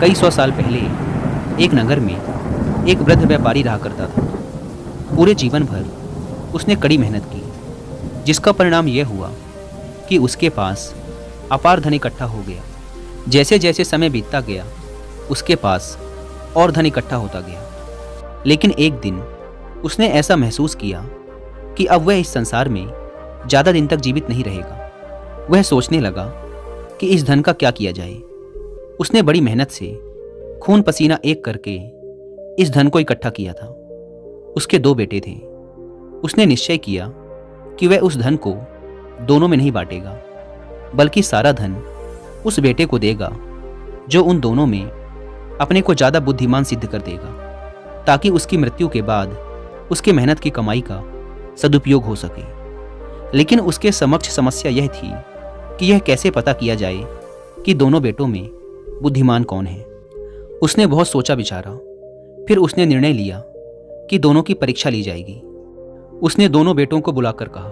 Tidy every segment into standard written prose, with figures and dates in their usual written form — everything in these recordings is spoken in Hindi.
कई सौ साल पहले एक नगर में एक वृद्ध व्यापारी रहा करता था। पूरे जीवन भर उसने कड़ी मेहनत की, जिसका परिणाम यह हुआ कि उसके पास अपार धन इकट्ठा हो गया। जैसे जैसे समय बीतता गया, उसके पास और धन इकट्ठा होता गया। लेकिन एक दिन उसने ऐसा महसूस किया कि अब वह इस संसार में ज़्यादा दिन तक जीवित नहीं रहेगा। वह सोचने लगा कि इस धन का क्या किया जाए। उसने बड़ी मेहनत से खून पसीना एक करके इस धन को इकट्ठा किया था। उसके 2 बेटे थे। उसने निश्चय किया कि वह उस धन को दोनों में नहीं बांटेगा, बल्कि सारा धन उस बेटे को देगा जो उन दोनों में अपने को ज़्यादा बुद्धिमान सिद्ध कर देगा, ताकि उसकी मृत्यु के बाद उसके मेहनत की कमाई का सदुपयोग हो सके। लेकिन उसके समक्ष समस्या यह थी कि यह कैसे पता किया जाए कि दोनों बेटों में बुद्धिमान कौन है। उसने बहुत सोचा विचारा, फिर उसने निर्णय लिया कि दोनों की परीक्षा ली जाएगी। उसने दोनों बेटों को बुलाकर कहा,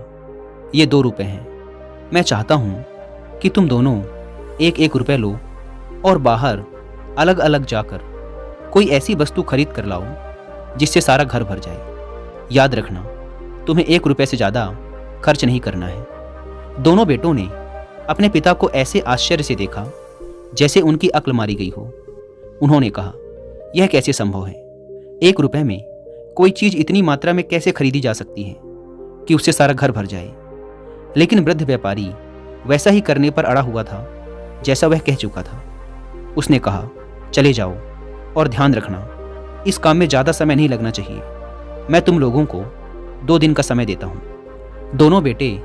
ये 2 रुपए हैं। मैं चाहता हूँ कि तुम दोनों 1-1 रुपए लो और बाहर अलग अलग जाकर कोई ऐसी वस्तु खरीद कर लाओ जिससे सारा घर भर जाए। याद रखना, तुम्हें 1 रुपए से ज़्यादा खर्च नहीं करना है। दोनों बेटों ने अपने पिता को ऐसे आश्चर्य से देखा जैसे उनकी अक्ल मारी गई हो। उन्होंने कहा, यह कैसे संभव है? 1 रुपए में कोई चीज़ इतनी मात्रा में कैसे खरीदी जा सकती है कि उससे सारा घर भर जाए? लेकिन वृद्ध व्यापारी वैसा ही करने पर अड़ा हुआ था जैसा वह कह चुका था। उसने कहा, चले जाओ और ध्यान रखना, इस काम में ज़्यादा समय नहीं लगना चाहिए। मैं तुम लोगों को 2 दिन का समय देता हूँ। दोनों बेटे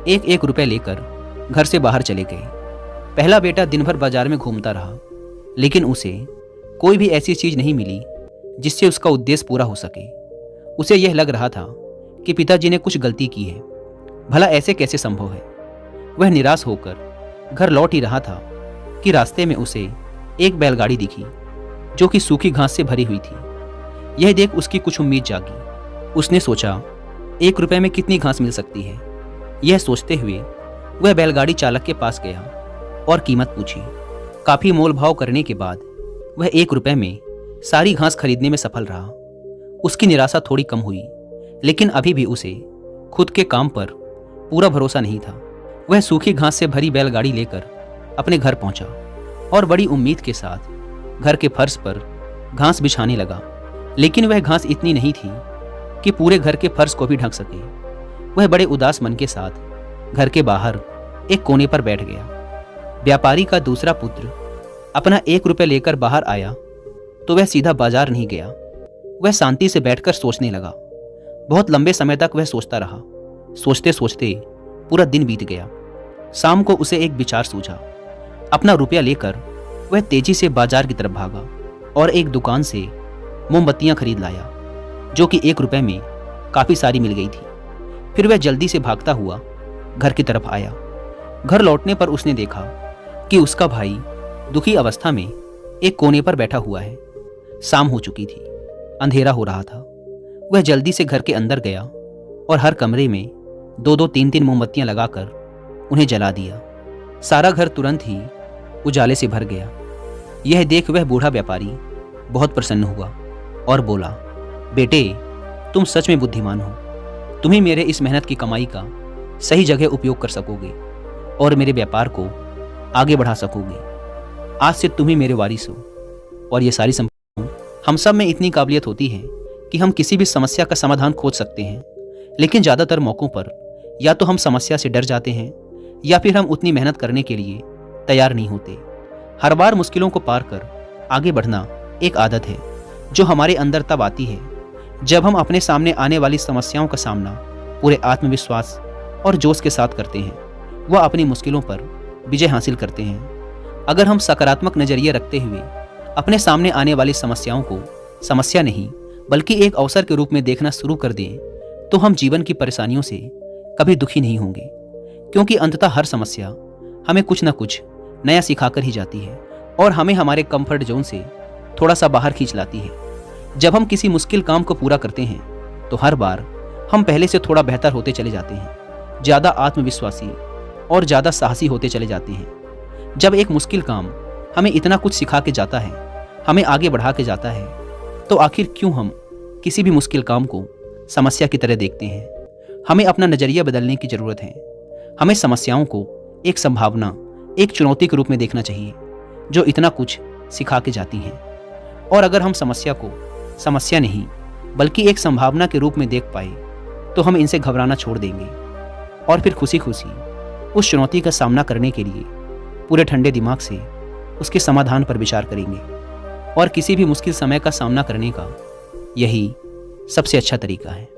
1-1 रुपए लेकर घर से बाहर चले गए। पहला बेटा दिन भर बाजार में घूमता रहा, लेकिन उसे कोई भी ऐसी चीज़ नहीं मिली जिससे उसका उद्देश्य पूरा हो सके। उसे यह लग रहा था कि पिताजी ने कुछ गलती की है। भला ऐसे कैसे संभव है? वह निराश होकर घर लौट ही रहा था कि रास्ते में उसे एक बैलगाड़ी दिखी जो कि सूखी घास से भरी हुई थी। यह देख उसकी कुछ उम्मीद जागी। उसने सोचा, 1 रुपए में कितनी घास मिल सकती है? यह सोचते हुए वह बैलगाड़ी चालक के पास गया और कीमत पूछी। काफ़ी मोल भाव करने के बाद वह 1 रुपए में सारी घास खरीदने में सफल रहा। उसकी निराशा थोड़ी कम हुई, लेकिन अभी भी उसे खुद के काम पर पूरा भरोसा नहीं था। वह सूखी घास से भरी बैलगाड़ी लेकर अपने घर पहुंचा और बड़ी उम्मीद के साथ घर के फर्श पर घास बिछाने लगा। लेकिन वह घास इतनी नहीं थी कि पूरे घर के फर्श को भी ढक सके। वह बड़े उदास मन के साथ घर के बाहर एक कोने पर बैठ गया। व्यापारी का दूसरा पुत्र अपना 1 रुपए लेकर बाहर आया तो वह सीधा बाजार नहीं गया। वह शांति से बैठकर सोचने लगा। बहुत लंबे समय तक वह सोचता रहा। सोचते सोचते पूरा दिन बीत गया। शाम को उसे एक विचार सूझा। अपना रुपया लेकर वह तेजी से बाजार की तरफ भागा और एक दुकान से मोमबत्तियां खरीद लाया, जो कि 1 रुपए में काफ़ी सारी मिल गई थी। फिर वह जल्दी से भागता हुआ घर की तरफ आया। घर लौटने पर उसने देखा कि उसका भाई दुखी अवस्था में एक कोने पर बैठा हुआ है। शाम हो चुकी थी, अंधेरा हो रहा था। वह जल्दी से घर के अंदर गया और हर कमरे में 2-2, 3-3 मोमबत्तियां लगाकर उन्हें जला दिया। सारा घर तुरंत ही उजाले से भर गया। यह देख वह बूढ़ा व्यापारी बहुत प्रसन्न हुआ और बोला, बेटे, तुम सच में बुद्धिमान हो। तुम ही मेरे इस मेहनत की कमाई का सही जगह उपयोग कर सकोगे और मेरे व्यापार को आगे बढ़ा सकोगे। आज से तुम ही मेरे वारिस हो और ये सारी संपत्ति। हम सब में इतनी काबिलियत होती है कि हम किसी भी समस्या का समाधान खोज सकते हैं, लेकिन ज़्यादातर मौक़ों पर या तो हम समस्या से डर जाते हैं या फिर हम उतनी मेहनत करने के लिए तैयार नहीं होते। हर बार मुश्किलों को पार कर आगे बढ़ना एक आदत है जो हमारे अंदर तब आती है जब हम अपने सामने आने वाली समस्याओं का सामना पूरे आत्मविश्वास और जोश के साथ करते हैं। वह अपनी मुश्किलों पर विजय हासिल करते हैं। अगर हम सकारात्मक नज़रिए रखते हुए अपने सामने आने वाली समस्याओं को समस्या नहीं बल्कि एक अवसर के रूप में देखना शुरू कर दें, तो हम जीवन की परेशानियों से कभी दुखी नहीं होंगे, क्योंकि अंततः हर समस्या हमें कुछ न कुछ नया सिखाकर ही जाती है और हमें हमारे कंफर्ट जोन से थोड़ा सा बाहर खींच लाती है। जब हम किसी मुश्किल काम को पूरा करते हैं तो हर बार हम पहले से थोड़ा बेहतर होते चले जाते हैं, ज़्यादा आत्मविश्वासी और ज़्यादा साहसी होते चले जाते हैं। जब एक मुश्किल काम हमें इतना कुछ सिखा के जाता है हमें आगे बढ़ा के जाता है, तो आखिर क्यों हम किसी भी मुश्किल काम को समस्या की तरह देखते हैं? हमें अपना नज़रिया बदलने की ज़रूरत है। हमें समस्याओं को एक संभावना, एक चुनौती के रूप में देखना चाहिए जो इतना कुछ सिखा के जाती हैं। और अगर हम समस्या को समस्या नहीं बल्कि एक संभावना के रूप में देख पाए तो हम इनसे घबराना छोड़ देंगे और फिर खुशी खुशी उस चुनौती का सामना करने के लिए पूरे ठंडे दिमाग से उसके समाधान पर विचार करेंगे। और किसी भी मुश्किल समय का सामना करने का यही सबसे अच्छा तरीका है।